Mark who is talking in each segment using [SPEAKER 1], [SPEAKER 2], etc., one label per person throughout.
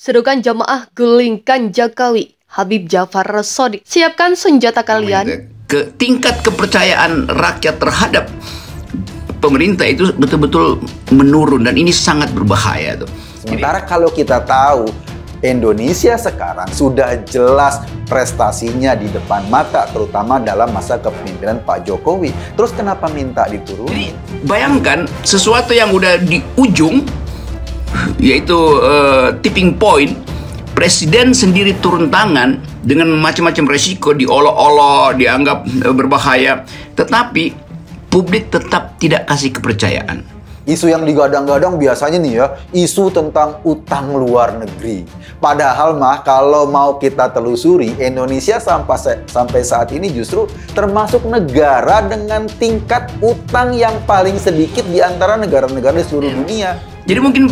[SPEAKER 1] Serukan jamaah gulingkan Jokowi. Habib Jafar Shadiq, siapkan senjata kalian.
[SPEAKER 2] Tingkat kepercayaan rakyat terhadap pemerintah itu betul-betul menurun dan ini sangat berbahaya tuh.
[SPEAKER 3] Sementara kalau kita tahu Indonesia sekarang sudah jelas prestasinya di depan mata, terutama dalam masa kepemimpinan Pak Jokowi. Terus kenapa minta diturun?
[SPEAKER 2] Jadi bayangkan sesuatu yang udah di ujung, yaitu tipping point, presiden sendiri turun tangan dengan macam-macam resiko, diolok-olok, dianggap berbahaya, tetapi publik tetap tidak kasih kepercayaan.
[SPEAKER 3] Isu yang digadang-gadang biasanya nih ya, isu tentang utang luar negeri. Padahal mah kalau mau kita telusuri, Indonesia sampai saat ini justru termasuk negara dengan tingkat utang yang paling sedikit di antara negara-negara di seluruh dunia.
[SPEAKER 2] Jadi mungkin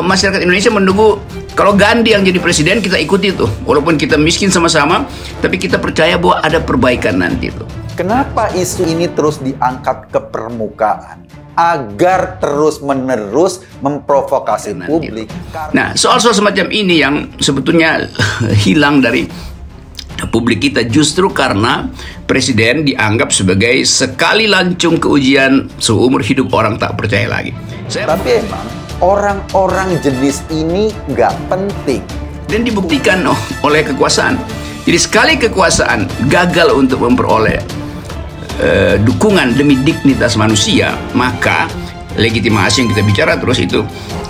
[SPEAKER 2] masyarakat Indonesia menunggu kalau Gandhi yang jadi presiden, kita ikuti tuh. Walaupun kita miskin sama-sama, tapi kita percaya bahwa ada perbaikan nanti tuh.
[SPEAKER 3] Kenapa isu ini terus diangkat ke permukaan? Agar terus-menerus memprovokasi publik.
[SPEAKER 2] Nah, soal-soal semacam ini yang sebetulnya hilang dari publik kita justru karena presiden dianggap sebagai sekali lancung ke ujian seumur hidup orang tak percaya lagi.
[SPEAKER 3] Tapi emang orang-orang jenis ini nggak penting.
[SPEAKER 2] Dan dibuktikan oleh kekuasaan. Jadi sekali kekuasaan gagal untuk memperoleh dukungan demi dignitas manusia, maka legitimasi yang kita bicara terus itu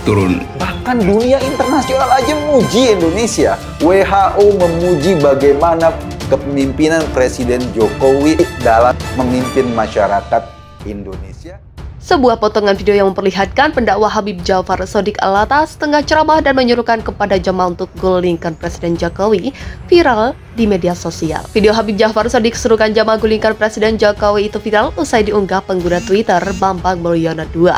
[SPEAKER 2] turun.
[SPEAKER 3] Bahkan dunia internasional aja memuji Indonesia. WHO memuji bagaimana kepemimpinan Presiden Jokowi dalam memimpin masyarakat Indonesia.
[SPEAKER 1] Sebuah potongan video yang memperlihatkan pendakwa Habib Jafar Shadiq Alatas tengah ceramah dan menyuruhkan kepada jamaah untuk gulingkan Presiden Jokowi viral di media sosial. Video Habib Jafar Shadiq serukan jamaah gulingkan Presiden Jokowi itu viral usai diunggah pengguna Twitter Bambang Mulyono 2.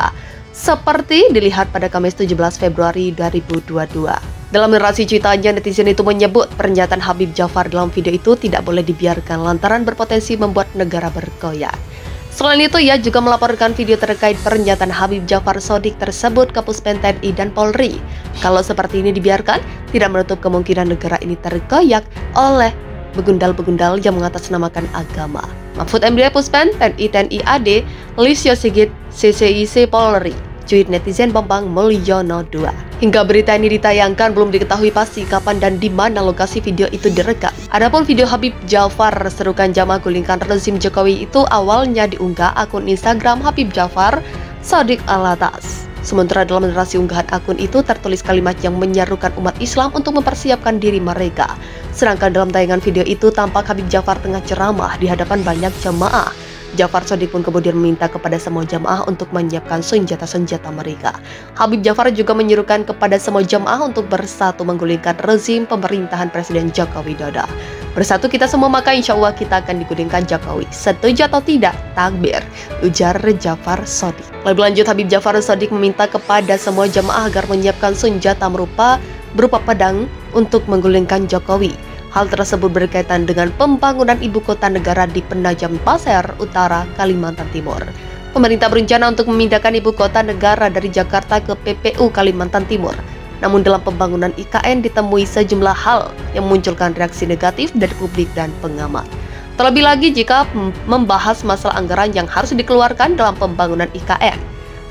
[SPEAKER 1] Seperti dilihat pada Kamis 17 Februari 2022. Dalam narasi cuitannya, netizen itu menyebut pernyataan Habib Jafar dalam video itu tidak boleh dibiarkan lantaran berpotensi membuat negara bergoyang. Selain itu, ia juga melaporkan video terkait pernyataan Habib Jafar Shadiq tersebut ke Puspen TNI dan Polri. Kalau seperti ini dibiarkan, tidak menutup kemungkinan negara ini tergoyak oleh begundal-begundal yang mengatasnamakan agama. Mahfud MD Puspen TNI AD, Lisio Sigit CCIC Polri. Cuit netizen Bambang Mulyono 2. Hingga berita ini ditayangkan, belum diketahui pasti kapan dan di mana lokasi video itu direkam. Adapun video Habib Jafar serukan jamaah gulingkan rezim Jokowi itu awalnya diunggah akun Instagram Habib Jafar Shadiq Alatas. Sementara dalam narasi unggahan akun itu tertulis kalimat yang menyerukan umat Islam untuk mempersiapkan diri mereka. Sedangkan dalam tayangan video itu tampak Habib Jafar tengah ceramah di hadapan banyak jamaah. Jafar Shadiq pun kemudian meminta kepada semua jamaah untuk menyiapkan senjata-senjata mereka. Habib Jafar juga menyerukan kepada semua jamaah untuk bersatu menggulingkan rezim pemerintahan Presiden Joko Widodo. Bersatu kita semua, maka insya Allah kita akan digulingkan Jokowi. Setuju atau tidak? Takbir, ujar Jafar Shadiq. Lebih lanjut, Habib Jafar Shadiq meminta kepada semua jamaah agar menyiapkan senjata berupa pedang untuk menggulingkan Jokowi. Hal tersebut berkaitan dengan pembangunan ibu kota negara di Penajam Pasir Utara, Kalimantan Timur. Pemerintah berencana untuk memindahkan ibu kota negara dari Jakarta ke PPU Kalimantan Timur. Namun dalam pembangunan IKN ditemui sejumlah hal yang memunculkan reaksi negatif dari publik dan pengamat. Terlebih lagi jika membahas masalah anggaran yang harus dikeluarkan dalam pembangunan IKN.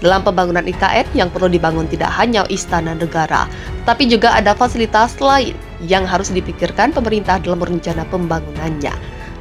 [SPEAKER 1] Dalam pembangunan IKN yang perlu dibangun tidak hanya istana negara, tapi juga ada fasilitas lain yang harus dipikirkan pemerintah dalam rencana pembangunannya.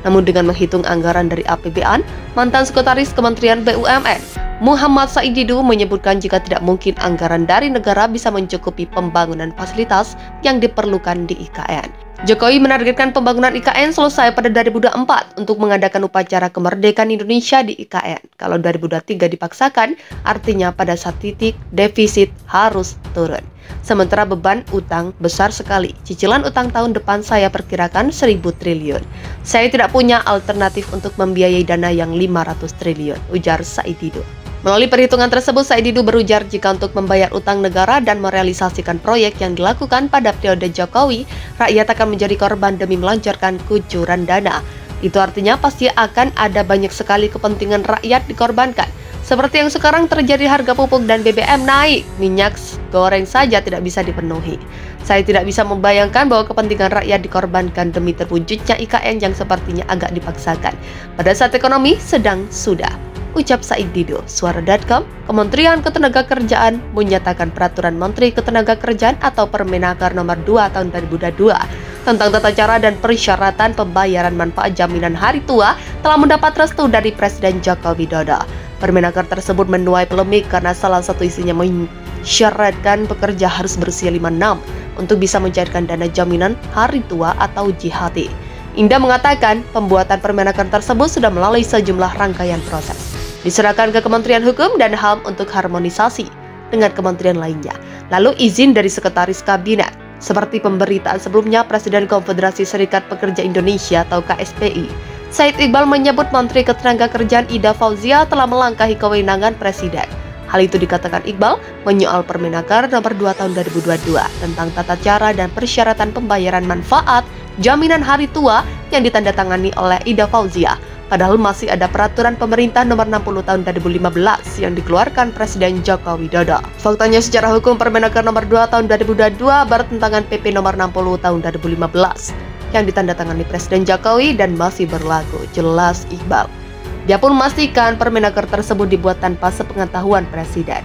[SPEAKER 1] Namun dengan menghitung anggaran dari APBN, mantan Sekretaris Kementerian BUMN, Muhammad Said Didu menyebutkan jika tidak mungkin anggaran dari negara bisa mencukupi pembangunan fasilitas yang diperlukan di IKN. Jokowi menargetkan pembangunan IKN selesai pada 2024 untuk mengadakan upacara kemerdekaan Indonesia di IKN. Kalau 2023 dipaksakan, artinya pada saat titik defisit harus turun. Sementara beban utang besar sekali. Cicilan utang tahun depan saya perkirakan 1.000 triliun. Saya tidak punya alternatif untuk membiayai dana yang 500 triliun, ujar Said Didu. Melalui perhitungan tersebut, Said Didu berujar jika untuk membayar utang negara dan merealisasikan proyek yang dilakukan pada periode Jokowi, rakyat akan menjadi korban demi melancarkan kucuran dana. Itu artinya pasti akan ada banyak sekali kepentingan rakyat dikorbankan, Seperti yang sekarang terjadi, harga pupuk dan BBM naik, minyak goreng saja tidak bisa dipenuhi. Saya tidak bisa membayangkan bahwa kepentingan rakyat dikorbankan demi terwujudnya IKN yang sepertinya agak dipaksakan pada saat ekonomi sedang sudah. Ucap Said Didu, Suara.com. Kementerian Ketenagakerjaan menyatakan Peraturan Menteri Ketenagakerjaan atau Permenaker Nomor 2 Tahun 2022 tentang tata cara dan persyaratan pembayaran manfaat jaminan hari tua telah mendapat restu dari Presiden Joko Widodo. Permenaker tersebut menuai polemik karena salah satu isinya mensyaratkan pekerja harus berusia 56 untuk bisa mencairkan dana jaminan hari tua atau JHT. Indah mengatakan pembuatan Permenaker tersebut sudah melalui sejumlah rangkaian proses. Diserahkan ke Kementerian Hukum dan HAM untuk harmonisasi dengan kementerian lainnya. Lalu izin dari Sekretaris Kabinet. Seperti pemberitaan sebelumnya, Presiden Konfederasi Serikat Pekerja Indonesia atau KSPI, Said Iqbal menyebut Menteri Ketenagakerjaan Ida Fauzia telah melangkahi kewenangan Presiden. Hal itu dikatakan Iqbal menyoal Permenaker Nomor 2 Tahun 2022 tentang tata cara dan persyaratan pembayaran manfaat jaminan hari tua yang ditandatangani oleh Ida Fauzia. Padahal masih ada peraturan pemerintah nomor 60 tahun 2015 yang dikeluarkan Presiden Joko Widodo. Faktanya secara hukum Permenaker nomor 2 tahun 2022 bertentangan PP nomor 60 tahun 2015 yang ditandatangani Presiden Jokowi dan masih berlaku, jelas Iqbal. Dia pun memastikan Permenaker tersebut dibuat tanpa sepengetahuan Presiden.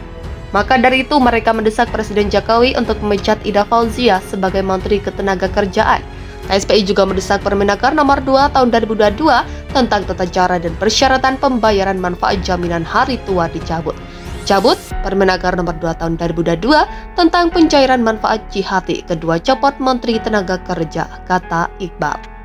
[SPEAKER 1] Maka dari itu mereka mendesak Presiden Jokowi untuk memecat Ida Fauzia sebagai Menteri Ketenagakerjaan. KSPI juga mendesak Permenaker Nomor 2 Tahun 2022 tentang tata cara dan persyaratan pembayaran manfaat jaminan hari tua dicabut. Cabut Permenaker Nomor 2 Tahun 2022 tentang pencairan manfaat JHT, kedua copot Menteri Tenaga Kerja, kata Iqbal.